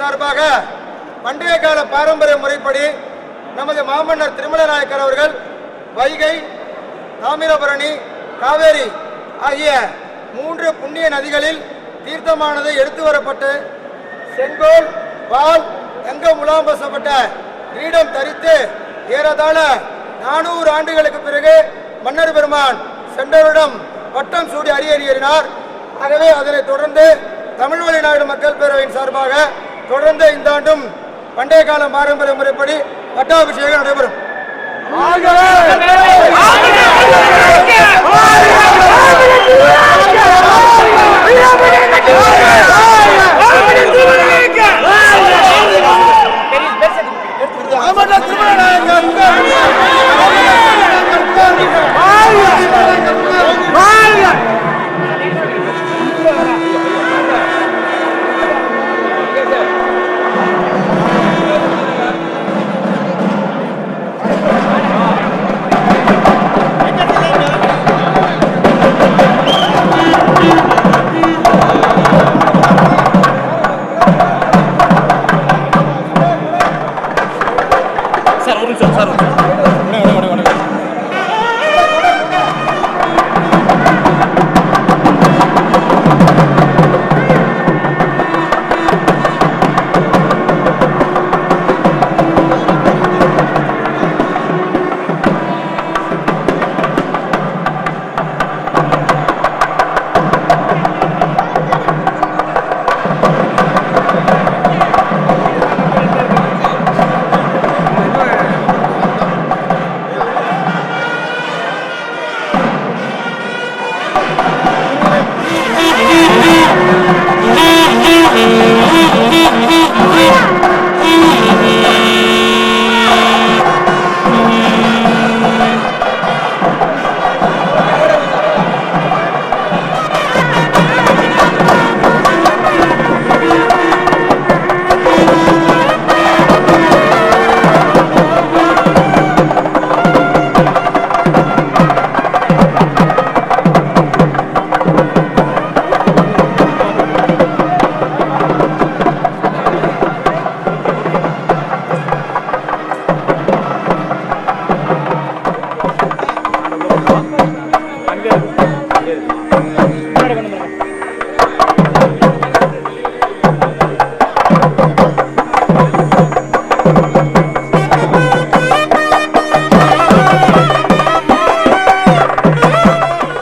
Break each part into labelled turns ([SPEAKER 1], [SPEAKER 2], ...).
[SPEAKER 1] சார்பாக பண்டைய கால பாரம்பரிய முறைப்படி நமது மாமன்னர் திருமல நாயக்கர் அவர்கள் வைகை, தாமிரபரணி, காவேரி ஆகிய 3 புண்ணிய நதிகளில் தீர்த்தமானது எடுத்து வரப்பட்டு செங்கோல், வால், தங்க முலாம்பசப்பட்ட கிரீடம் தரித்து ஏறத்தாழ 400 ஆண்டுகளுக்கு பிறகு மன்னர் பெருமான் சென்றவரிடம் பட்டம் சூடி அரியறினார். ஆகவே அதனைத் தொடர்ந்து தமிழ் வழி நாடு மக்கள் பேரவையின் சார்பாக தொடர்ந்து இந்த ஆண்டும் பண்டைய கால பாரம்பரிய முறைப்படி பட்டாபிஷேகம் நடைபெறும்.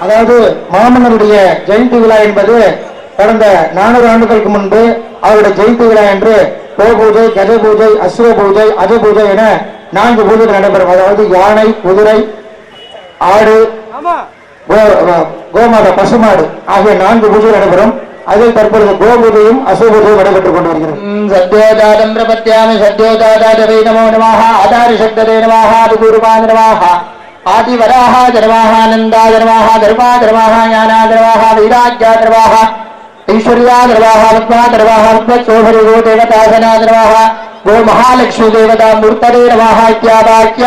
[SPEAKER 2] அதாவது மாமன்னருடைய ஜெயந்தி விழா என்பது கடந்த 400 ஆண்டுகளுக்கு முன்பு அவருடைய ஜெயந்தி விழா என்று கோ பூஜை, கஜ பூஜை, அசுர பூஜை, அஜ பூஜை என 4 பூஜைகள் நடைபெறும். அதாவது யானை, குதிரை, ஆடு, கோமாத, பசுமாடு ஆகிய 4 பூஜைகள் நடைபெறும். அதில் தற்பொழுது கோபூஜையும் அசுபூஜையும் நடைபெற்றுக் கொண்டு வருகிறது. சத்யோதாதம் பிரபத்யாமி சத்யோதாதாதவே நமோ நமஹ ஆதாரி சக்ததே நமஹ ஆதிகுருவாய நமஹ ஆதிவராஹ தர்வாஹானந்தாய நமஹ தர்வாதர்வாஹ ஞானாதர்வாஹ வைராஜ்யாதர்வாஹ ஐஸ்வர்யாதர்வாஹ பத்மாதர்வாஹ பத்மசோபரி கோ தேவதாசனாதர்வாஹ கோ மகாலக்ஷ்மி தேவதா மூர்த்ததே நமஹ இத்யாவாக்ய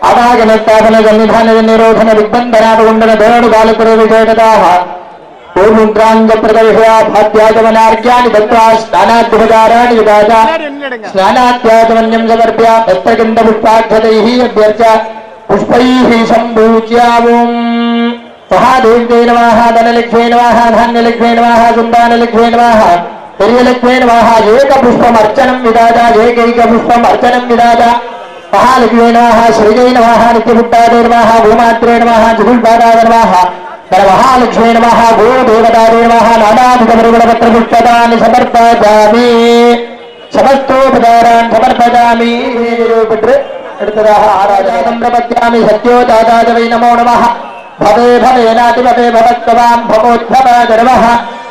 [SPEAKER 2] அவாகன ஸ்தாபன சன்னிதான நிரோதன விபந்தனாபகுண்டன தேவனுகாலபுர விஜயதாஹ ओमुद्रांग प्रदर्शया भात्यागमनार्घ्यानि दत्त्वा स्नानाद्युपचाराणि विदाय स्नानाद्यागमन्यं समर्प्य भक्तगन्धपुष्पाक्षतैः अभ्यर्च्य पुष्पैः सम्पूज्यावम् महादेव्यै नमः धनलक्ष्मी नमः धान्यलक्ष्मी नमः सुन्दानलक्ष्मी नमः पेरियलक्ष्मी नमः एकपुष्पमर्चनं विदाय एकैकपुष्पम् अर्चनं विदाय महालक्ष्मी नमः श्रीजै नमः नित्यपुट्टादे नमः भूमात्रे नमः जुगुल्पादाय नमः महालक्ष्मी नमः गो देवतारे नमः नानाविधपरिमलपत्रपुष्पदानि समर्पयामि समस्तोपचारान् समर्पयामि பெற்று அடுத்ததாக ஆராதனம் பிரபத்யாமி சத்யோதாதாதவை நமோ நமः भवे भवेनाति भवे भवत्वां भवोद्भवाय नमः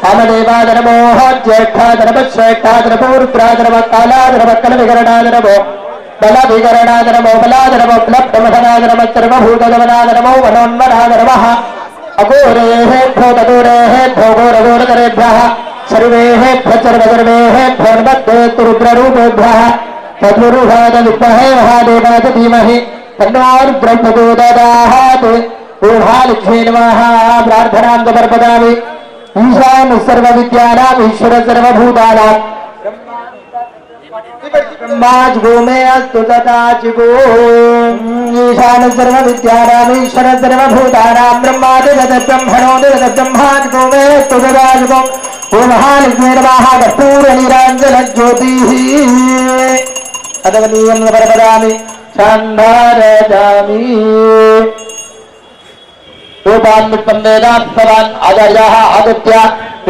[SPEAKER 2] कामदेवाय नमो ज्येष्ठाय नमः श्रेष्ठाय नमो रुद्राय नमः कालाय नमः कलविकरणाय नमो बलविकरणाय नमो बलाय नमो बलप्रमथनाय नमः सर्वभूतगमनाय नमो मनोन्मनाय नमः अघोरेः भो तदोरेः भो घोरघोरतरेभ्यः सर्वेः सर्वसर्वेः भोर्मत्ते रुद्ररूपेभ्यः तद्रुहाद विद्महे महादेवाय धीमहि तन्नो रुद्रं प्रचोदयात् ओम महालक्ष्मी नमः प्रार्थनां समर्पयामि ईशान सर्वविद्यानां ईश्वर सर्वभूतानां ब्रह्माजिगो मे अस्तु तथाचिगो ईशान सर्व विद्यानामीश्वर सर्वभूतानां ब्रह्मादिगत ब्रह्मणोदिगत ब्रह्माजिगो मे अस्तु तथाचिगो ओ महालक्ष्मी नमः कर्पूरनीराञ्जनज्योतिः अदवनीयं परपदामि शान्धारयामि रूपान्वितं वेदात्मवान् आचार्याः आदित्य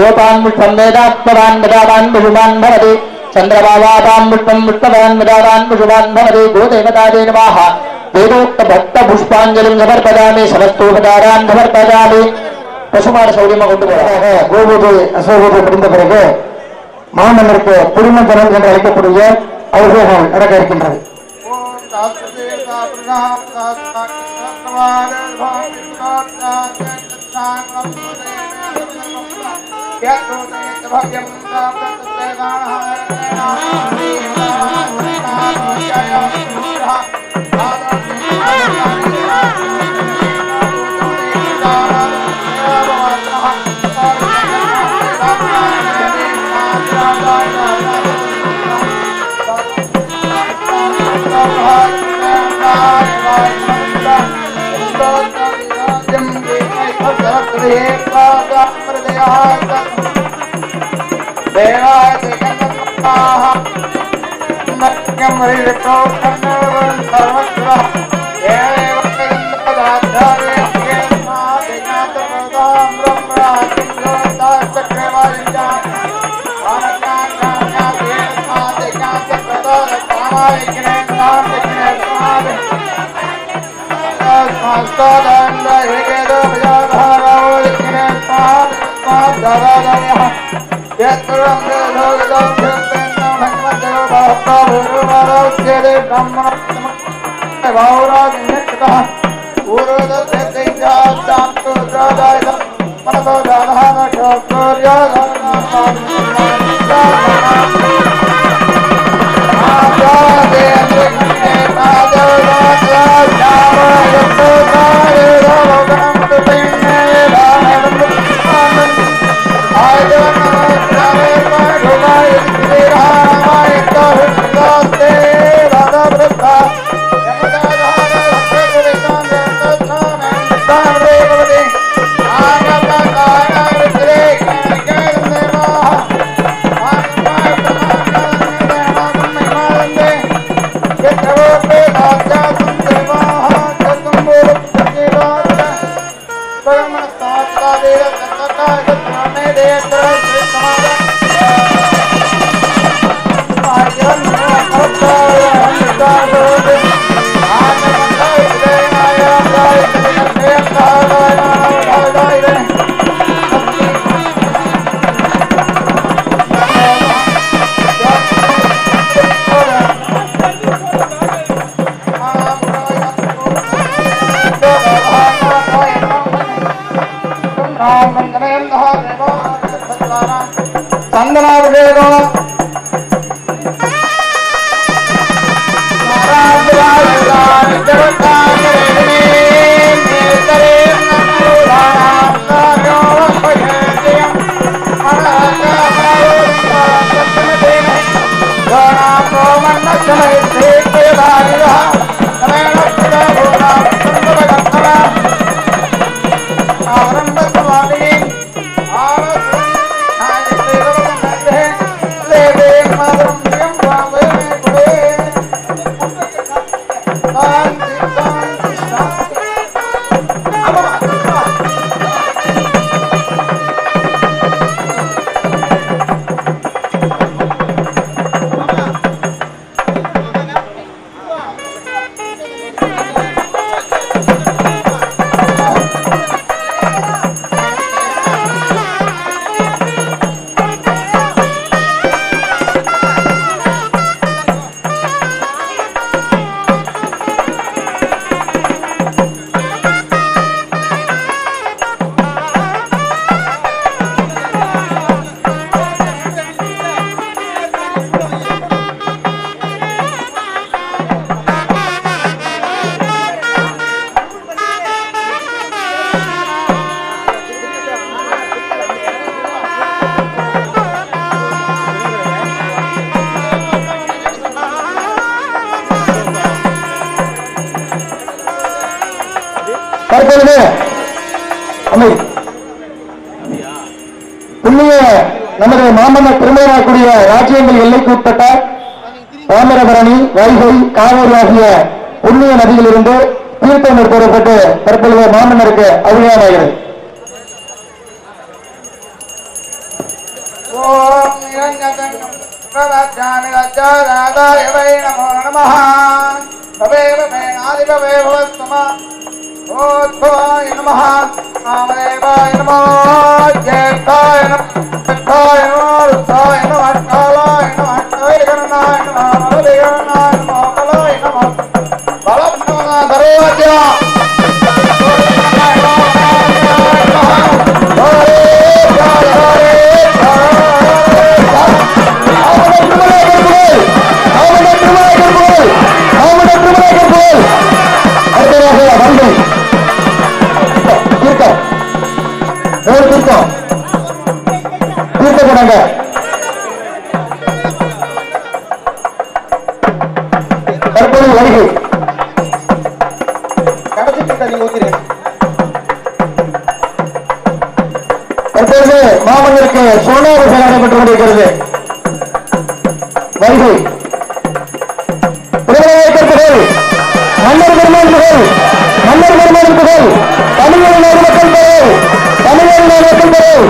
[SPEAKER 2] रूपान्वितं वेदात्मवान् मेधावान् विषुमान् भवति चन्द्रभावापान्वितं विष्णवान् मेधावान् विषुमान् भवति गोदेवतायै नमः वेदोक्तभक्तपुष्पाञ्जलिं समर्पयामि समस्तोपचारान् समर्पयामि பசுமாடு சௌரியமா கொண்டு போறாங்க. கோபூஜை அசோபூஜை முடிந்த பிறகு மாமன்னருக்கு குடும்ப ஜனம் என்று அழைக்கக்கூடிய அவர்கள் நடக்க இருக்கின்றது.
[SPEAKER 1] Aram Bhagavani
[SPEAKER 2] தற்பொழுது புண்ணிய நமது மாமன்னர் திருமணமாக்கூடிய ராஜ்யங்கள் எல்லைக்கு உட்பட்ட தாமிரபரணி, வைகை, காவேரி ஆகிய புண்ணிய நதியிலிருந்து தீர்த்தம் எடுத்துவரப்பட்டு தற்பொழுது மாமன்னருக்கு அபிஷேகமாகிறது. தீர்த்தப்படாங்க தற்போது வருகை கடைசி தண்ணி ஊத்திரேன். தற்பொழுது மாமன்னருக்கு சோனாபிஷேகம் நடைபெற்றுக் கொண்டிருக்கிறது. வருகை புகழ் மன்னர் பெருமான் புகழ், மன்னர் பெருமான் புகழ், தமிழர் நாடு மக்கள் புகழ், தமிழர் நாடு மக்கள் புகழ்,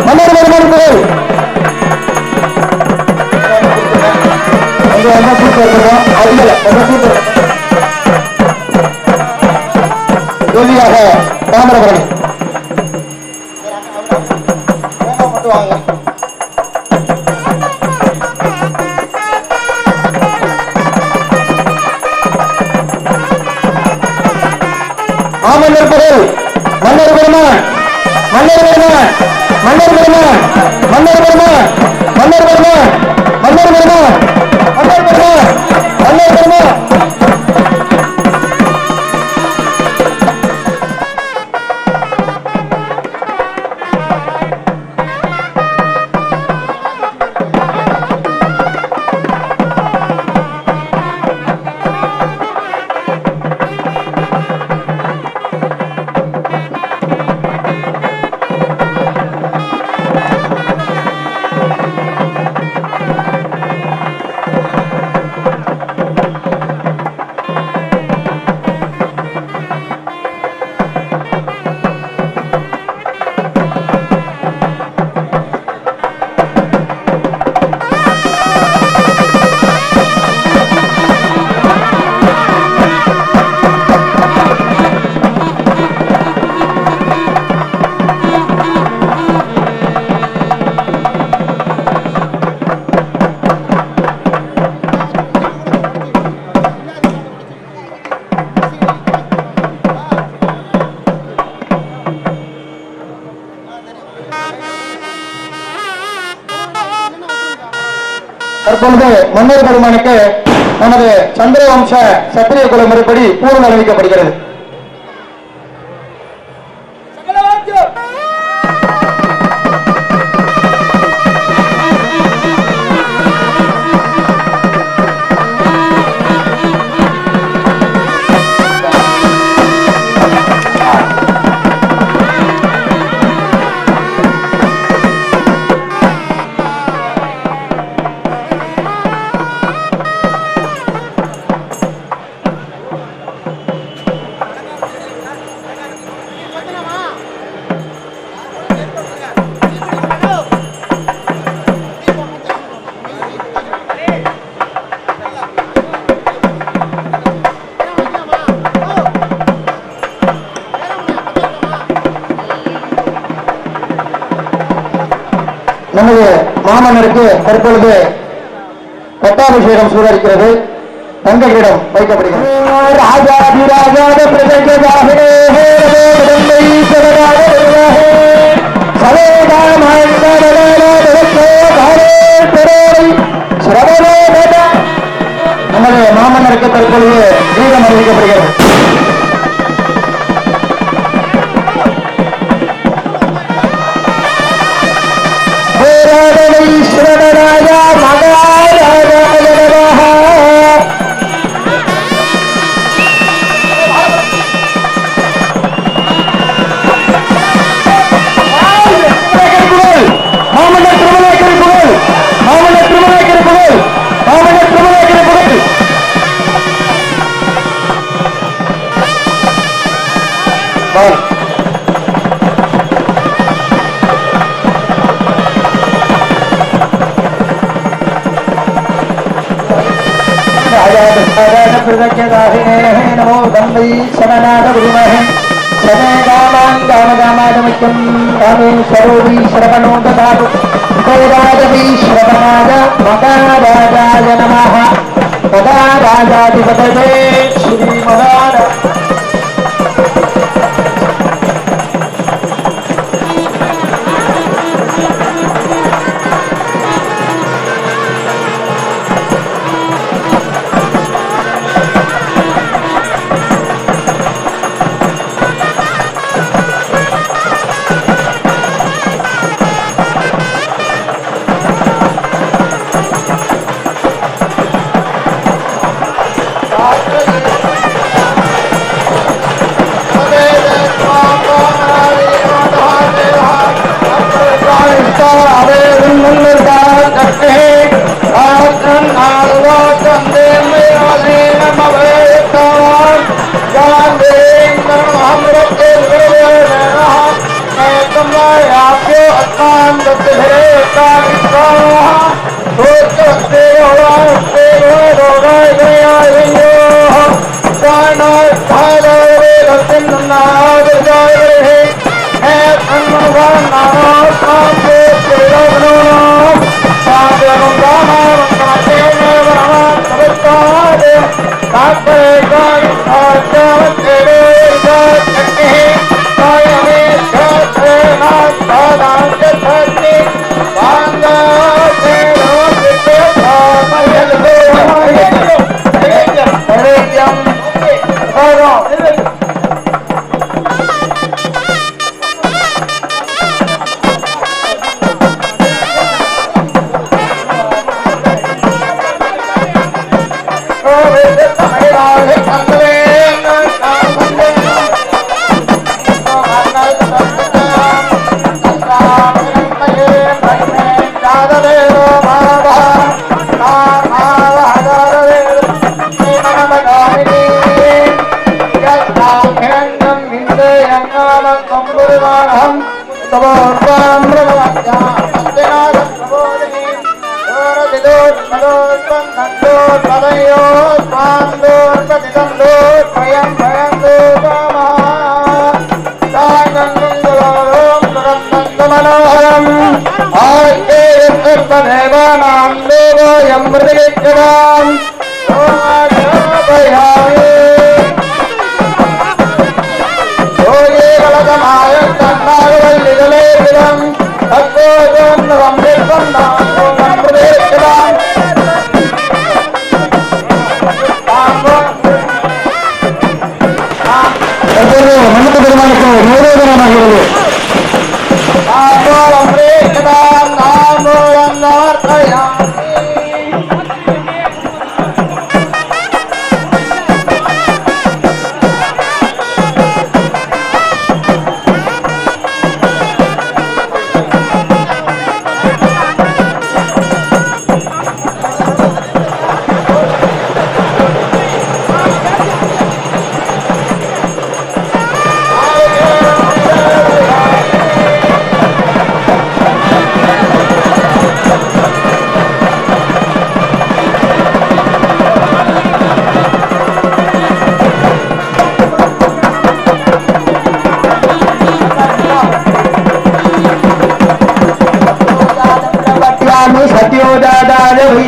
[SPEAKER 2] மன்னர் பெருமான் புகழ். இறுதியாக தாமிரபரணி மட்டும் வாங்க. மாமன்னர் புகழ், மன்னர் பெருமான், மன்னர் பெருமான், மன்னர் பெருமான், மன்னர் பெருமான், மன்னர் பெருமான், மன்னர் பெருமான், மன்னர் பெருமான், மன்னர் பெருமான். தற்பொழுது மன்னர் பெருமானுக்கு நமது சந்திரவம்ச சத்திரிய குல முறைப்படி பூர்ண அறிவிக்கப்படுகிறது. நமது மாமன்னருக்கு தற்பொழுது பட்டாபிஷேகம் சூழலிக்கிறது. தங்க கிரீடம் வைக்கப்படுகிறது. ராஜாதிராஜாத பிரஜைகளாகவே நமது மாமன்னருக்கு தற்பொழுது கிரீடம் அறிவிக்கப்படுகிறது. பால் नमो दंडी शरणाद गुरुमहे सदे कामान् कामकामादमुख्यं कामेश्वरोऽपि श्रवणो ददातु कैराजपि श्रवणाद मदाराजाय नमः मदाराजाधिपतये श्रीमहाराज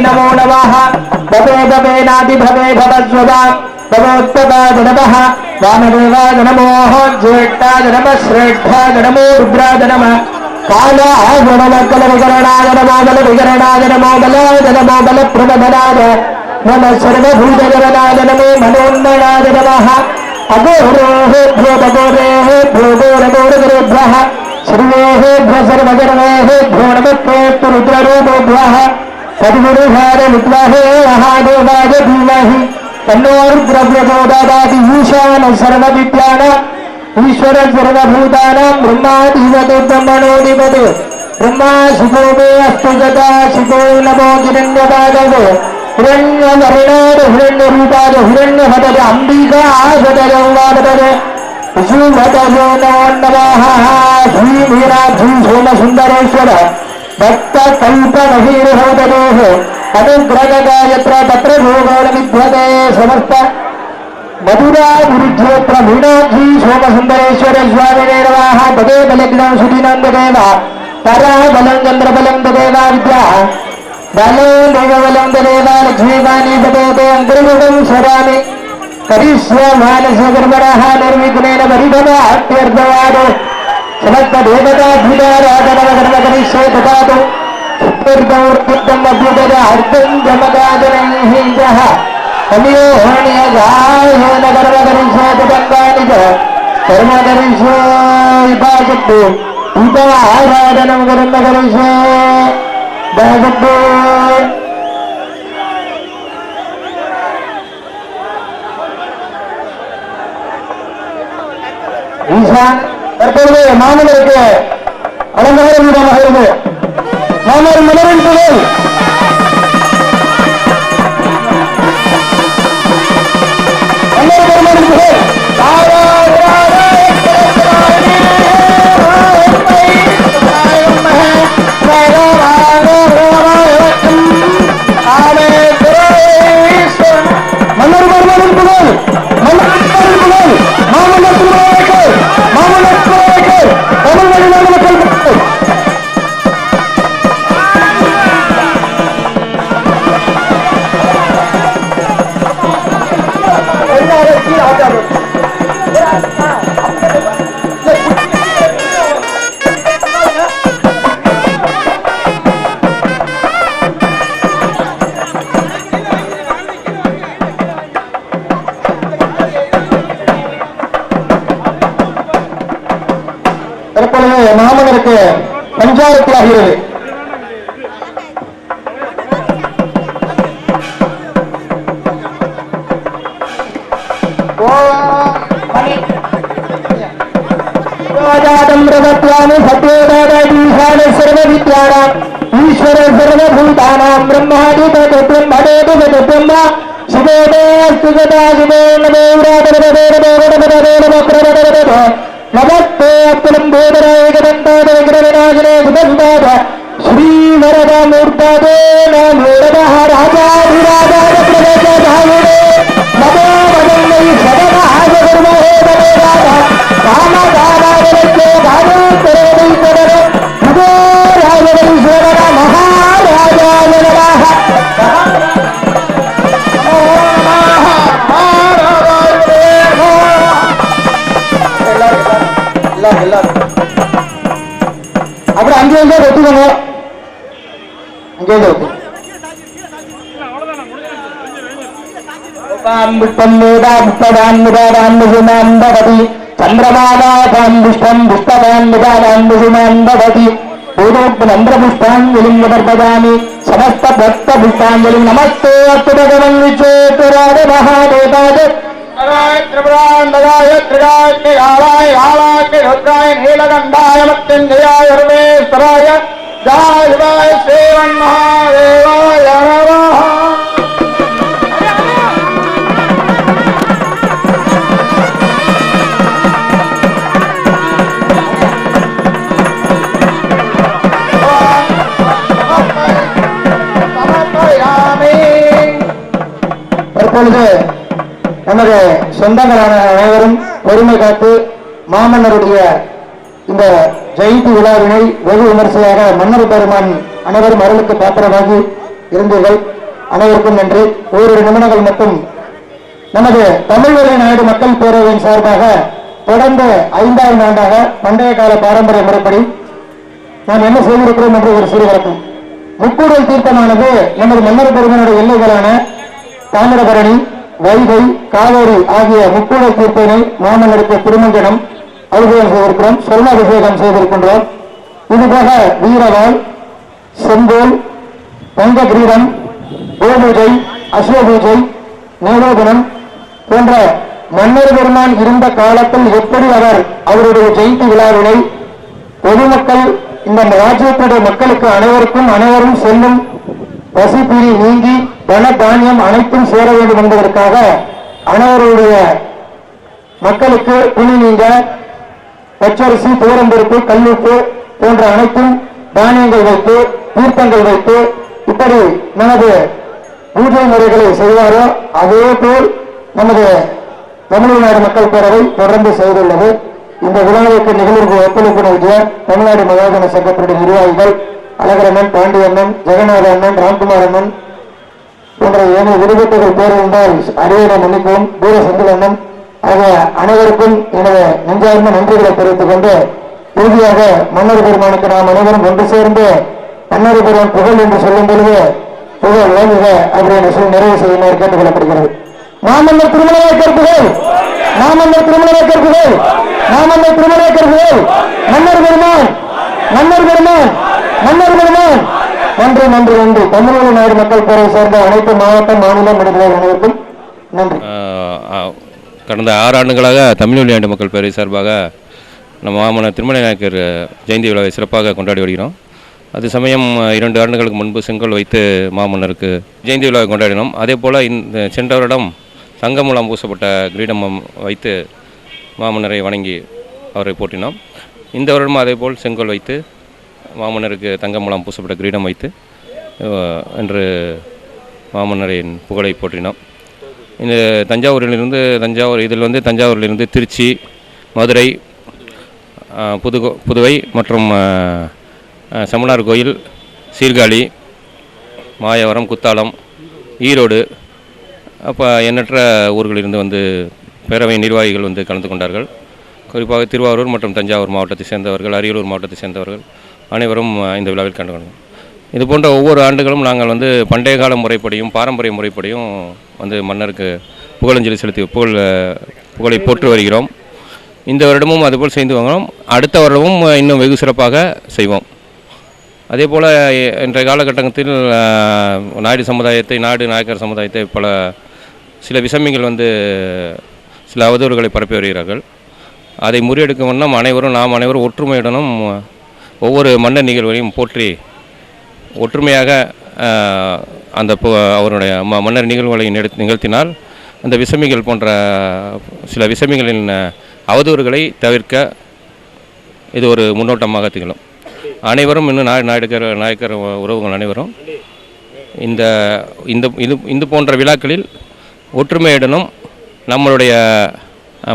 [SPEAKER 2] नमो नमः भवे भवेनादि भवे भवस्वदा भवोत्तमाय नमः वामदेवाय नमो ज्येष्ठाय नमः श्रेष्ठाय नमो रुद्राय नमः कालाय नमः कलविकरणाय नमो बलविकरणाय नमो बलाय नमो बलप्रबलाय नमः सर्वभूतजगदाय नमो मनोन्मयाय नमः अघोरेभ्यो भगोरेभ्यो घोरघोरगुरुभ्यः सर्वेभ्यो सर्वजनमेभ्यो नमस्ते रुद्ररूपेभ्यः सद्गुरुहार विद्महे महादेवाय धीमहि तन्नो रुद्रप्रचोदयात् ईशान सर्वविद्यानां ईश्वर सर्वभूतानां ब्रह्माधिपते ब्रह्मणोऽधिपते ब्रह्मा शिवो मे अस्तु सदा शिवो नमो हिरण्यपादवे हिरण्यवर्णाय हिरण्यरूपाय हिरण्यभटय अम्बिका सदयौवादये सोमसुंदरेश्वर भक्त कल्प महीरहोदरेः अनुग्रहगायत्र तत्र भोगोल विद्यते समस्त मधुरा गुरुक्षेत्र मीनाक्षी सोमसुंदरेश्वर स्वामिने नमः तदे बलग्नं सुदिनन्ददेव परा बलं चन्द्रबलं तदेव विद्या बले देवबलं तदेव लक्ष्मीवाणी तदेते अन्तर्गतं स्वरामि करिष्य मानसगर्भरः निर्विघ्नेन परिभवाप्यर्थवादो समस्त देवता भूताराधनमकर्म करिष्ये ददातु सुप्रदौर्बुद्धम् अभ्युदयार्थम् जमगाजनैः सह अमियोहण्यगायेन कर्म करिष्ये तदङ्गानि च कर्म करिष्ये विभागत्तु भूताराधनम् कर्म करिष्ये भागत्तु ஈசான் தற்பொழுது மாமல்லருக்கு அலங்கார வீதமாக இருந்து மாமல்லர் மலரின் புகழ் மன்னர் பெருமானின் புகழ் மன்னர் பெருமானின் புகழ் மாமல்லர் திருமணம் மாமல்லர் தமிழ்நாடு மக்கள் தற்பொழுது மாமன்னருக்கு பஞ்சாயத்து ஆகிறது. ஈஸ்வர சர்வபூதானாம் பிரம்மாதிப नमस्ते अतुलम बोधरायगदंतादविग्रहविनाशने सुदंताद श्रीवरदमूर्तदे नमो नमः राजाधिराजाय प्रवेशधायुने नमो वदन्यै सदनाहगर्महोदरेराज रामदानावलक्ष्ये दानोत्तरेदैकदर भुवो राजवैश्वरन महाराजाय नमः அப்புறம் அங்கே ஒத்துக்கோங்க चंद्रमादान पुष्पम पुष्पवान पुष्पवान्भवती पूर्वपुष्पांजलि दर्पयामि समस्त भक्त पुष्पांजलि नमस्ते अत्युदगमं विचेतराज महादेवाय त्रिपुरांडगाय त्रिगाय आलाय रुद्राय नीलकंठाय मृत्युंजयाय सर्वेश्वराय जय शिवाय श्रीमन्महादेवाय नमः. தற்பொழுது நமது சொந்தங்களான அனைவரும் பொறுமை காத்து மாமன்னருடைய இந்த ஜெயந்தி விழாவினை வெகு விமர்சையாக மன்னர் பெருமான் அனைவரும் அருளுக்கு பாத்திரமாகி இருந்தீர்கள். அனைவருக்கும் நன்றி. ஓரிரு நிமிடங்கள் மட்டும் நமது தமிழ்வழி நாயுடு மக்கள் பேரவையின் சார்பாக தொடர்ந்து 5வது ஆண்டாக பண்டைய கால பாரம்பரிய முறைப்படி நாம் என்ன செய்திருக்கிறோம் என்று ஒரு சிறு விளக்கம். முக்கூடல் தீர்த்தமானது நமது மன்னர் பெருமானுடைய எல்லைகளான தாமிரபரணி, வைகை, காவேரி ஆகிய முக்கூடல் தீர்ப்பினை மாமன்னருக்கு திருமஞ்சனம் அபிஷேகம் செய்திருக்கிறோம், சொர்ணாபிஷேகம் செய்திருக்கின்றோம். இதுபோக வீரவாள், செங்கோல், பங்க கிரீடம், கோபூஜை, அஸ்வபூஜை, நேரோதனம் போன்ற மன்னர் பெருமான் இருந்த காலத்தில் எப்படி அவர் அவருடைய ஜெயந்தி விழாவினை பொதுமக்கள் இந்த ராஜ்யத்துடைய மக்களுக்கு அனைவரும் செல்லும் பசிப்பிரி நீங்கி தன தானியம் அனைத்தும் சேர வேண்டும் என்பதற்காக அனைவருடைய மக்களுக்கு துணி நீங்க பச்சரிசி தூரம்பருப்பு கல்லுப்பு போன்ற அனைத்தும் தானியங்கள் வைத்து தீர்த்தங்கள் வைத்து இப்படி நமது பூஜை முறைகளை செய்வாரோ அதே போல் நமது தமிழ்நாடு மக்கள் பேரவை தொடர்ந்து செய்துள்ளது. இந்த விழாவுக்கு நிகழ்வுக்கு ஒத்துழைப்பு நல்கிய தமிழ்நாடு மகாஜன சங்கத்தினுடைய நிர்வாகிகள் அழகரண்ணன், பாண்டியண்ணன், ஜெகநாத அண்ணன், ராம்குமார் அண்ணன் போன்ற ஏனைய விடுபட்டவர்கள் பேர் இருந்தால் அறிவுரை மன்னிக்கவும், தூர செந்திலண்ணன் ஆகிய அனைவருக்கும் எனது நெஞ்சார்ந்த நன்றிகளை தெரிவித்துக் கொண்டு இறுதியாக மன்னர் பெருமானுக்கு நாம் அனைவரும் ஒன்று சேர்ந்து மன்னர் பெருமான் புகழ் என்று சொல்லும் பொழுது புகழ் விளங்குக அப்படி என்று சொல்லி நிறைவு செய்யுமாறு கேட்டுக் கொள்ளப்படுகிறது. மாமன்னர் திருமலையாக்கர் புகழ், மாமன்னர் திருமலையாக்கர் புகழ், மாமன்னர் திருமலையாக்கர் புகழ், மன்னர் பெருமான், மன்னர் பெருமான், மன்னர் பெருமான். நன்றி நன்றி நன்றி. தமிழ்நாடு மக்கள் பேரவை சேர்ந்த அனைத்து மாவட்ட மாநில நடுவர் அனைவருக்கும் நன்றி.
[SPEAKER 3] கடந்த 6 ஆண்டுகளாக தமிழ்நாடு மக்கள் பேரவை சார்பாக நம்ம மாமன்னர் திருமலை நாயக்கர் ஜெயந்தி விழாவை சிறப்பாக கொண்டாடி வருகிறோம். அது சமயம் 2 ஆண்டுகளுக்கு முன்பு செங்கல் வைத்து மாமன்னருக்கு ஜெயந்தி விழாவை கொண்டாடினோம். அதே போல் இந்த சென்ற வருடம் தங்கமூலம் பூசப்பட்ட கிரீடம் வைத்து மாமன்னரை வணங்கி அவரை போற்றினோம். இந்த வருடமும் அதே போல் செங்கல் வைத்து மாமன்னருக்கு தங்கமூலம் பூசப்பட்ட கிரீடம் வைத்து என்று மாமன்னரின் புகழை போற்றினோம். இந்த தஞ்சாவூரிலிருந்து திருச்சி, மதுரை, புதுவை மற்றும் சமணார் கோயில், சீர்காழி, மாயவரம், குத்தாலம், ஈரோடு அப்போ எண்ணற்ற ஊர்களிலிருந்து பேரவை நிர்வாகிகள் கலந்து கொண்டார்கள். குறிப்பாக திருவாரூர் மற்றும் தஞ்சாவூர் மாவட்டத்தை சேர்ந்தவர்கள், அரியலூர் மாவட்டத்தை சேர்ந்தவர்கள் அனைவரும் இந்த விழாவில் கலந்து கொண்டோம். இது போன்ற ஒவ்வொரு ஆண்டுகளும் நாங்கள் பண்டைய கால முறைப்படியும் பாரம்பரிய முறைப்படியும் மன்னருக்கு புகழஞ்சலி செலுத்தி புகழை போற்றி வருகிறோம். இந்த வருடமும் அதுபோல் செய்து வருகிறோம். அடுத்த வருடமும் இன்னும் வெகு சிறப்பாக செய்வோம். அதே போல் இன்றைய காலகட்டத்தில் நாயக்கர் சமுதாயத்தை சில விசமிகள் சில அவதூறுகளை பரப்பி வருகிறார்கள். அதை முறியெடுக்கும் வண்ணம் நாம் அனைவரும் ஒற்றுமையுடனும் ஒவ்வொரு மன்னர் நிகழ்வையும் போற்றி ஒற்றுமையாக அவருடைய மன்னர் நிகழ்வுகளை நிகழ்த்தினால் அந்த விசமிகள் போன்ற சில விசமிகளின் அவதூறுகளை தவிர்க்க இது ஒரு முன்னோட்டமாக திகழும். அனைவரும் இன்னும் நாயக்கர் உறவுகள் அனைவரும் இந்த போன்ற விழாக்களில் ஒற்றுமையுடனும் நம்மளுடைய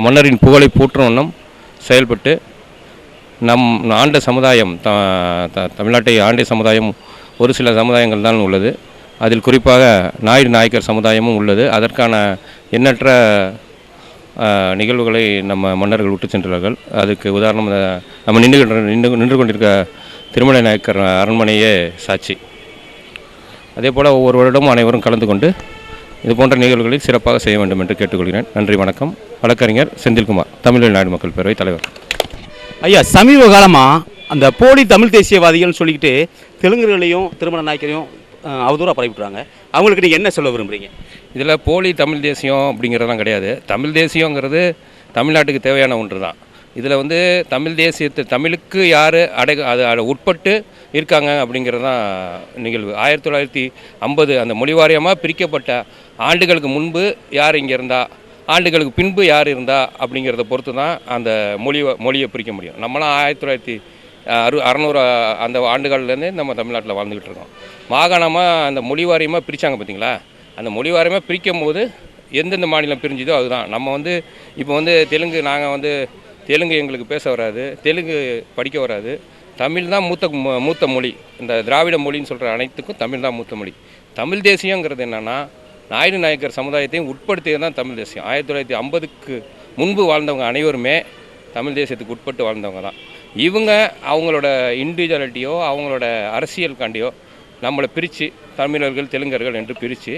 [SPEAKER 3] மன்னரின் புகழை போற்றும் வண்ணம் செயல்பட்டு நம் ஆண்ட சமுதாயம் தமிழ்நாட்டை ஆண்ட சமுதாயம் ஒரு சில சமுதாயங்கள் தான் உள்ளது. அதில் குறிப்பாக நாயக்கர் சமுதாயமும் உள்ளது. அதற்கான எண்ணற்ற நிகழ்வுகளை நம்ம மன்னர்கள் விட்டு சென்றார்கள். அதுக்கு உதாரணம் நம்ம நின்று கொண்டிருக்க திருமலை நாயக்கர் அரண்மனையே சாட்சி. அதே போல் ஒவ்வொரு வருடமும் அனைவரும் கலந்து கொண்டு இது போன்ற நிகழ்வுகளில் சிறப்பாக செய்ய வேண்டும் என்று கேட்டுக்கொள்கிறேன். நன்றி, வணக்கம். வழக்கறிஞர் செந்தில்குமார், தமிழ்நாடு மக்கள் பேரவை தலைவர்.
[SPEAKER 4] ஐயா, சமீப காலமாக அந்த போலி தமிழ் தேசியவாதிகள்னு சொல்லிக்கிட்டு தெலுங்குகளையும் திருமண நாயக்கரையும் அவதூறாக பரப்பிவிட்றாங்க. அவங்களுக்கு நீங்கள் என்ன சொல்ல விரும்புகிறீங்க?
[SPEAKER 3] இதில் போலி தமிழ் தேசியம் அப்படிங்கிறதெல்லாம் கிடையாது. தமிழ் தேசியங்கிறது தமிழ்நாட்டுக்கு தேவையான ஒன்று தான். இதில் தமிழ் தேசியத்தை தமிழுக்கு யார் அதை உட்பட்டு இருக்காங்க அப்படிங்கிறது தான் நிகழ்வு. 1950 அந்த மொழி வாரியமாக பிரிக்கப்பட்ட ஆண்டுகளுக்கு முன்பு யார் இங்கே இருந்தா, ஆண்டுகளுக்கு பின்பு யார் இருந்தா அப்படிங்கிறத பொறுத்து தான் அந்த மொழியை பிரிக்க முடியும். நம்மளாம் 1960 அந்த ஆண்டுகள்லேருந்து நம்ம தமிழ்நாட்டில் வாழ்ந்துக்கிட்டு இருக்கோம். மாகாணமாக அந்த மொழி வாரியமாக பிரித்தாங்க பார்த்தீங்களா? அந்த மொழி வாரியமாக பிரிக்கும் போது எந்தெந்த மாநிலம் பிரிஞ்சுதோ அதுதான். நம்ம இப்போ தெலுங்கு, நாங்கள் தெலுங்கு எங்களுக்கு பேச வராது, தெலுங்கு படிக்க வராது. தமிழ் தான் மூத்த மொழி. இந்த திராவிட மொழின்னு சொல்கிற அனைத்துக்கும் தமிழ் தான் மூத்த மொழி. தமிழ் தேசியங்கிறது என்னென்னா நாயக்கர் சமுதாயத்தையும் உட்படுத்தியது தான் தமிழ் தேசியம். 1950க்கு முன்பு வாழ்ந்தவங்க அனைவருமே தமிழ் தேசியத்துக்கு உட்பட்டு வாழ்ந்தவங்க தான். இவங்க அவங்களோட இண்டிவிஜுவாலிட்டியோ அவங்களோட அரசியலுக்காண்டியோ நம்மளை பிரித்து தமிழர்கள் தெலுங்கர்கள் என்று பிரித்து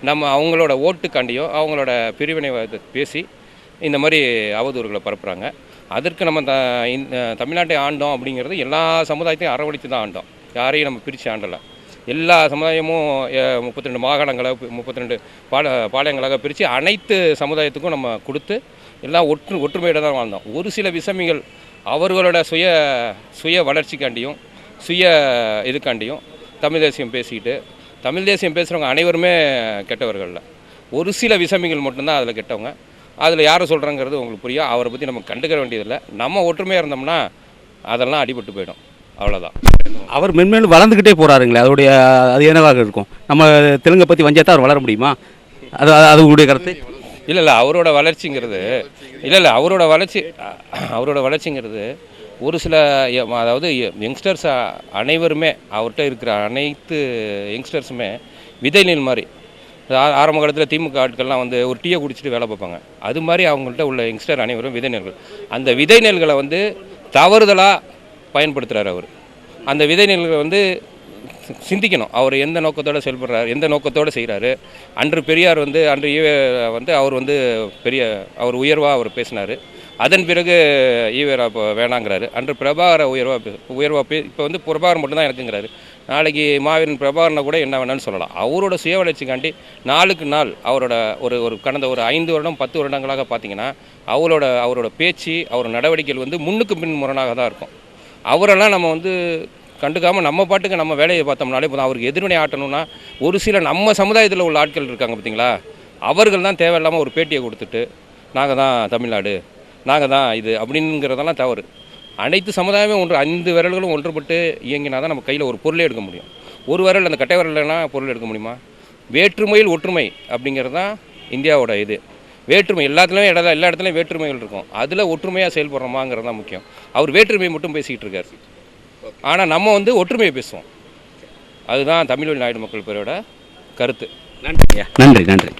[SPEAKER 3] நம்ம அவங்களோட ஓட்டுக்காண்டியோ அவங்களோட பிரிவினைவாதத்தை பேசி இந்த மாதிரி அவதூறுகளை பரப்புகிறாங்க. அதற்கு நம்ம தமிழ்நாட்டை ஆண்டோம் அப்படிங்கிறது எல்லா சமுதாயத்தையும் அரவணைத்து தான் ஆண்டோம். யாரையும் நம்ம பிரித்து ஆண்டலை. எல்லா சமுதாயமும் 32 மாகாணங்களாக 32 பாளையங்களாக பிரித்து அனைத்து சமுதாயத்துக்கும் நம்ம கொடுத்து எல்லாம் ஒற்றுமையோடு தான் வாழ்ந்தோம். ஒரு சில விசமிகள் அவர்களோட சுய வளர்ச்சிக்காண்டியும் இதுக்காண்டியும் தமிழ் தேசியம் பேசிக்கிட்டு, தமிழ் தேசியம் பேசுகிறவங்க அனைவருமே கெட்டவர்கள் இல்லை. ஒரு சில விசமிகள் மட்டும்தான் அதில் கெட்டவங்க. அதில் யாரை சொல்கிறேங்கிறது உங்களுக்கு புரியும். அவரை பற்றி நம்ம கண்டுக்க வேண்டியதில்லை. நம்ம ஒற்றுமையாக இருந்தோம்னா அதெல்லாம் அடிபட்டு போயிடும். அவ்வளோதான்.
[SPEAKER 4] அவர் மென்மேலும் வளர்ந்துக்கிட்டே போகிறாருங்களே, அதோடைய அது என்னவாக இருக்கும்? நம்ம தெலுங்கை பற்றி வஞ்சாத்தா அவர் வளர முடியுமா? அது உங்களுடைய கருத்து?
[SPEAKER 3] இல்லை அவரோட வளர்ச்சிங்கிறது அவரோட வளர்ச்சிங்கிறது ஒரு சில அதாவது யங்ஸ்டர்ஸ் அனைவருமே அவர்கிட்ட இருக்கிற அனைத்து யங்ஸ்டர்ஸுமே விதை நெல் மாதிரி. ஆரம்ப காலத்தில் திமுக ஆட்கள்லாம் வந்து ஒரு டீயை குடிச்சிட்டு வேலை பார்ப்பாங்க. அது மாதிரி அவங்கள்ட்ட உள்ள யங்ஸ்டர் அனைவரும் விதை நெல்கள். அந்த விதை நெல்களை வந்து தவறுதலாக பயன்படுத்துகிறார் அவர். அந்த விதை நெல்களை வந்து சிந்திக்கணும். அவர் எந்த நோக்கத்தோடு செயல்படுறாரு, எந்த நோக்கத்தோடு செய்கிறாரு. அன்று பெரியார் வந்து அவர் வந்து அவர் உயர்வாக அவர் பேசினார். அதன் பிறகு ஈவேரா இப்போ வேணாங்கிறாரு. அன்று பிரபாகர உயர்வாக இப்போ வந்து பிரபாகர் மட்டும்தான் எனக்குங்கிறாரு. நாளைக்கு மாவீரன் பிரபாகரனை கூட என்ன வேணான்னு சொல்லலாம். அவரோட சுய வளர்ச்சிக்காண்டி நாளுக்கு நாள் அவரோட ஒரு கடந்த ஒரு 5 வருடம் 10 வருடங்களாக பார்த்தீங்கன்னா அவரோட பேச்சு, அவர் நடவடிக்கைகள் வந்து முன்னுக்கு பின் முரணாக தான் இருக்கும். அவரெல்லாம் நம்ம வந்து கண்டுக்காமல் நம்ம பாட்டுக்கு நம்ம வேலையை பார்த்தோம்னாலே இப்போ அவருக்கு எதிர்வினை ஆட்டணும்னா ஒரு சில நம்ம சமுதாயத்தில் உள்ள ஆட்கள் இருக்காங்க பார்த்தீங்களா, அவர்கள் தான் தேவையில்லாமல் ஒரு பேட்டியை கொடுத்துட்டு நாங்கள் தான் தமிழ்நாடு, நாங்கள் தான் இது அப்படிங்கிறதெல்லாம் தவறு. அனைத்து சமுதாயமே 5 விரல்களும் ஒன்றுபட்டு இயங்கினா தான் நம்ம கையில் ஒரு பொருளே எடுக்க முடியும். ஒரு விரல் அந்த கட்டை விரல்னா பொருள் எடுக்க முடியுமா? வேற்றுமையில் ஒற்றுமை அப்படிங்கிறது தான் இந்தியாவோட இது. வேற்றுமை எல்லாத்துலேயும் எல்லா இடத்துலையும் வேற்றுமைகள் இருக்கும். அதில் ஒற்றுமையாக செயல்படுறோமாங்கிறது தான் முக்கியம். அவர் வேற்றுமையை மட்டும் பேசிக்கிட்டு இருக்கார். ஆனால் நம்ம வந்து ஒற்றுமையை பேசுவோம். அதுதான் தமிழ்வழி நாயுடு மக்கள் பேரோட கருத்து.
[SPEAKER 4] நன்றி.